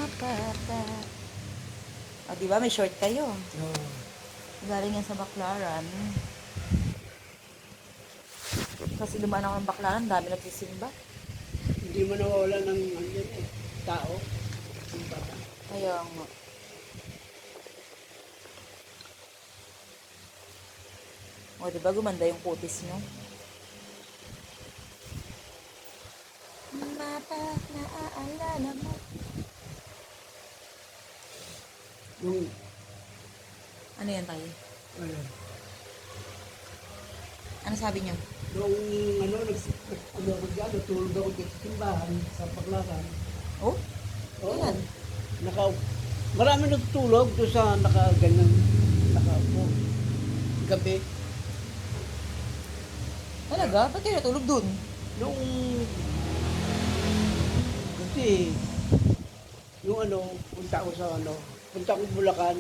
mapapa. O, diba? May short kayo. Oo. Galing yan sa Baclaran. Kasi dumaan ako ng Baclaran, dami nagsisimba. Hindi mo nawawala ng ano yun eh, tao. Simbahan. Kaya nga. O, diba? Gumanda yung kutis nyo. Mata, naaalala mo. Yung, Ano yan tayo? ano, Ano sabi nyo? nung ano, ano ako dyan, natulog ako dyan sa simbahan, sa Baclaran. Oh? Oo. Kailan? Marami natutulog doon sa nakaganyan, nakaupo. Gabi. Talaga? Ba't kayo natulog dun? Nung, kasi, yung ano, punta ko Bulacan,